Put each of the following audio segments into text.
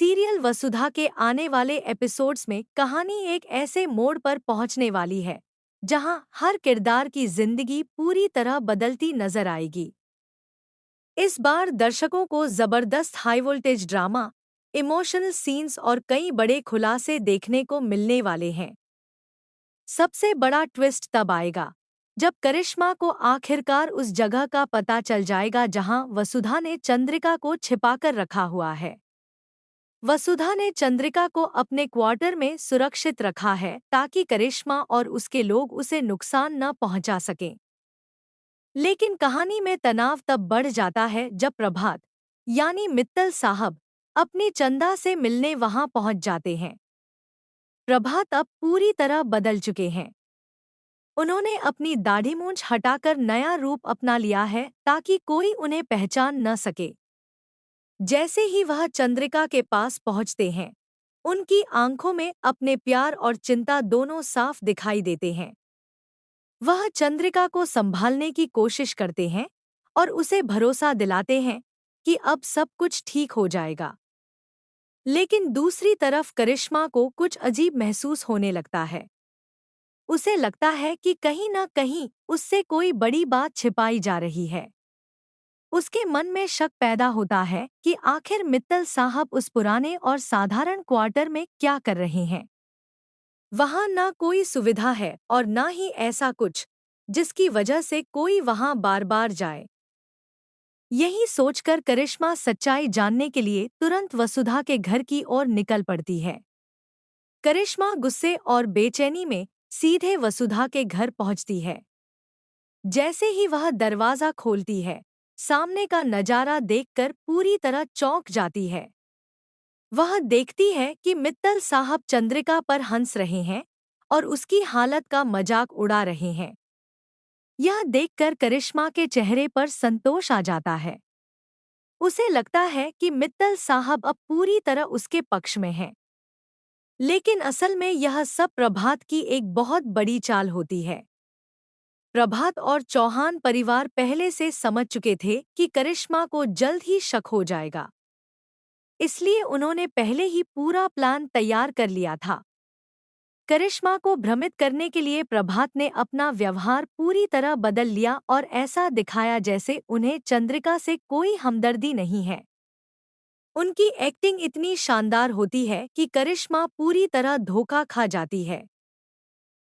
Serial वसुधा के आने वाले एपिसोड्स में कहानी एक ऐसे मोड़ पर पहुंचने वाली है जहां हर किरदार की जिंदगी पूरी तरह बदलती नजर आएगी। इस बार दर्शकों को जबरदस्त high voltage drama, emotional scenes और कई बड़े खुलासे देखने को मिलने वाले हैं। सबसे बड़ा ट्विस्ट तब आएगा जब करिश्मा को आखिरकार उस जगह का पता चल जाएगा जहां वसुधा ने चंद्रिका को छिपाकर रखा हुआ है। वसुधा ने चंद्रिका को अपने क्वार्टर में सुरक्षित रखा है ताकि करिश्मा और उसके लोग उसे नुकसान न पहुंचा सकें। लेकिन कहानी में तनाव तब बढ़ जाता है जब प्रभात यानी मित्तल साहब अपनी चंदा से मिलने वहां पहुंच जाते हैं। प्रभात अब पूरी तरह बदल चुके हैं। उन्होंने अपनी दाढ़ी मूंछ हटाकर नया रूप अपना लिया है ताकि कोई उन्हें पहचान न सके। जैसे ही वह चंद्रिका के पास पहुंचते हैं, उनकी आंखों में अपने प्यार और चिंता दोनों साफ दिखाई देते हैं। वह चंद्रिका को संभालने की कोशिश करते हैं और उसे भरोसा दिलाते हैं कि अब सब कुछ ठीक हो जाएगा। लेकिन दूसरी तरफ करिश्मा को कुछ अजीब महसूस होने लगता है। उसे लगता है कि कहीं न कहीं उससे कोई बड़ी बात छिपाई जा रही है। उसके मन में शक पैदा होता है कि आखिर मित्तल साहब उस पुराने और साधारण क्वार्टर में क्या कर रहे हैं। वहां ना कोई सुविधा है और ना ही ऐसा कुछ जिसकी वजह से कोई वहां बार बार जाए। यही सोचकर करिश्मा सच्चाई जानने के लिए तुरंत वसुधा के घर की ओर निकल पड़ती है। करिश्मा गुस्से और बेचैनी में सीधे वसुधा के घर पहुंचती है। जैसे ही वह दरवाजा खोलती है, सामने का नजारा देखकर पूरी तरह चौंक जाती है। वह देखती है कि मित्तल साहब चंद्रिका पर हंस रहे हैं और उसकी हालत का मजाक उड़ा रहे हैं। यह देखकर करिश्मा के चेहरे पर संतोष आ जाता है। उसे लगता है कि मित्तल साहब अब पूरी तरह उसके पक्ष में हैं। लेकिन असल में यह सब प्रभात की एक बहुत बड़ी चाल होती है। प्रभात और चौहान परिवार पहले से समझ चुके थे कि करिश्मा को जल्द ही शक हो जाएगा। इसलिए उन्होंने पहले ही पूरा प्लान तैयार कर लिया था। करिश्मा को भ्रमित करने के लिए प्रभात ने अपना व्यवहार पूरी तरह बदल लिया और ऐसा दिखाया जैसे उन्हें चंद्रिका से कोई हमदर्दी नहीं है। उनकी एक्टिंग इतनी शानदार होती है कि करिश्मा पूरी तरह धोखा खा जाती है।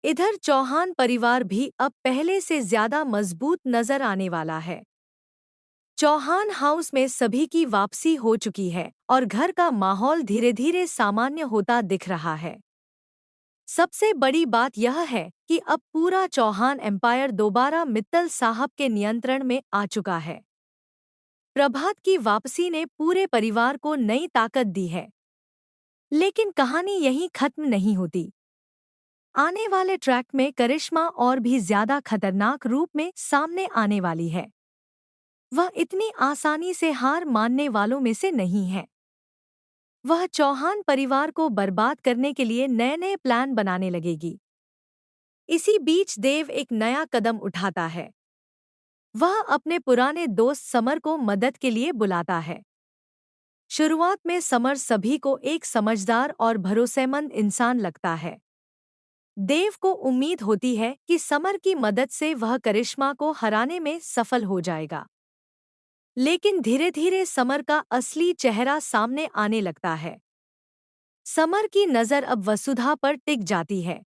इधर चौहान परिवार भी अब पहले से ज्यादा मजबूत नजर आने वाला है। चौहान हाउस में सभी की वापसी हो चुकी है और घर का माहौल धीरे धीरे सामान्य होता दिख रहा है। सबसे बड़ी बात यह है कि अब पूरा चौहान एम्पायर दोबारा मित्तल साहब के नियंत्रण में आ चुका है। प्रभात की वापसी ने पूरे परिवार को नई ताकत दी है। लेकिन कहानी यहीं खत्म नहीं होती। आने वाले ट्रैक में करिश्मा और भी ज्यादा खतरनाक रूप में सामने आने वाली है। वह इतनी आसानी से हार मानने वालों में से नहीं है। वह चौहान परिवार को बर्बाद करने के लिए नए नए प्लान बनाने लगेगी। इसी बीच देव एक नया कदम उठाता है। वह अपने पुराने दोस्त समर को मदद के लिए बुलाता है। शुरुआत में समर सभी को एक समझदार और भरोसेमंद इंसान लगता है। देव को उम्मीद होती है कि समर की मदद से वह करिश्मा को हराने में सफल हो जाएगा। लेकिन धीरे धीरे समर का असली चेहरा सामने आने लगता है। समर की नज़र अब वसुधा पर टिक जाती है।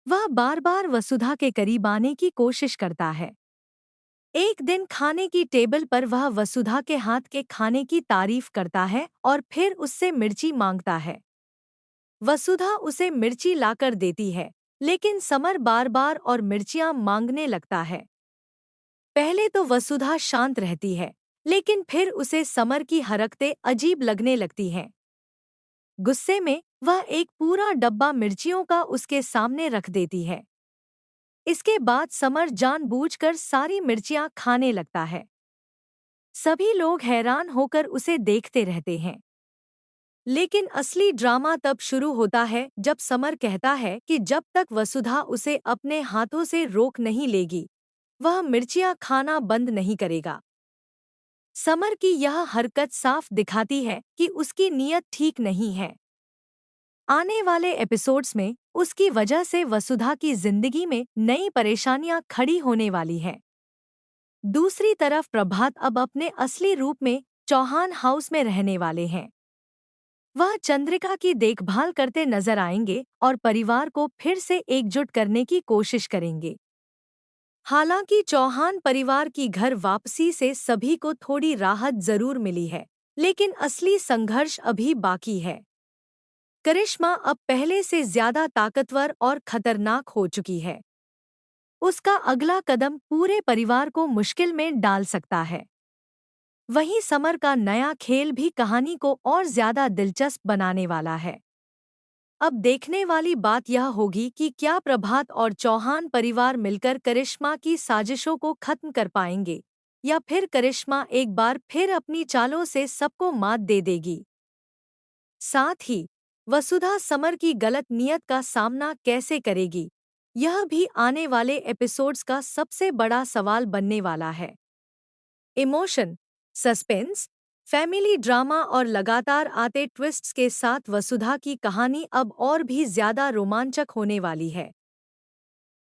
वह बार बार वसुधा के करीब आने की कोशिश करता है। एक दिन खाने की टेबल पर वह वसुधा के हाथ के खाने की तारीफ करता है और फिर उससे मिर्ची मांगता है। वसुधा उसे मिर्ची लाकर देती है, लेकिन समर बार बार और मिर्चियां मांगने लगता है। पहले तो वसुधा शांत रहती है, लेकिन फिर उसे समर की हरकतें अजीब लगने लगती हैं। गुस्से में वह एक पूरा डब्बा मिर्चियों का उसके सामने रख देती है। इसके बाद समर जानबूझकर सारी मिर्चियां खाने लगता है। सभी लोग हैरान होकर उसे देखते रहते हैं। लेकिन असली ड्रामा तब शुरू होता है जब समर कहता है कि जब तक वसुधा उसे अपने हाथों से रोक नहीं लेगी, वह मिर्चियां खाना बंद नहीं करेगा। समर की यह हरकत साफ दिखाती है कि उसकी नीयत ठीक नहीं है। आने वाले एपिसोड्स में उसकी वजह से वसुधा की जिंदगी में नई परेशानियां खड़ी होने वाली हैं। दूसरी तरफ प्रभात अब अपने असली रूप में चौहान हाउस में रहने वाले हैं। वह चंद्रिका की देखभाल करते नजर आएंगे और परिवार को फिर से एकजुट करने की कोशिश करेंगे। हालांकि चौहान परिवार की घर वापसी से सभी को थोड़ी राहत जरूर मिली है, लेकिन असली संघर्ष अभी बाकी है। करिश्मा अब पहले से ज्यादा ताकतवर और खतरनाक हो चुकी है। उसका अगला कदम पूरे परिवार को मुश्किल में डाल सकता है। वहीं समर का नया खेल भी कहानी को और ज्यादा दिलचस्प बनाने वाला है। अब देखने वाली बात यह होगी कि क्या प्रभात और चौहान परिवार मिलकर करिश्मा की साजिशों को खत्म कर पाएंगे, या फिर करिश्मा एक बार फिर अपनी चालों से सबको मात दे देगी। साथ ही वसुधा समर की गलत नीयत का सामना कैसे करेगी, यह भी आने वाले एपिसोड्स का सबसे बड़ा सवाल बनने वाला है। इमोशन, सस्पेंस, फैमिली ड्रामा और लगातार आते ट्विस्ट्स के साथ वसुधा की कहानी अब और भी ज्यादा रोमांचक होने वाली है।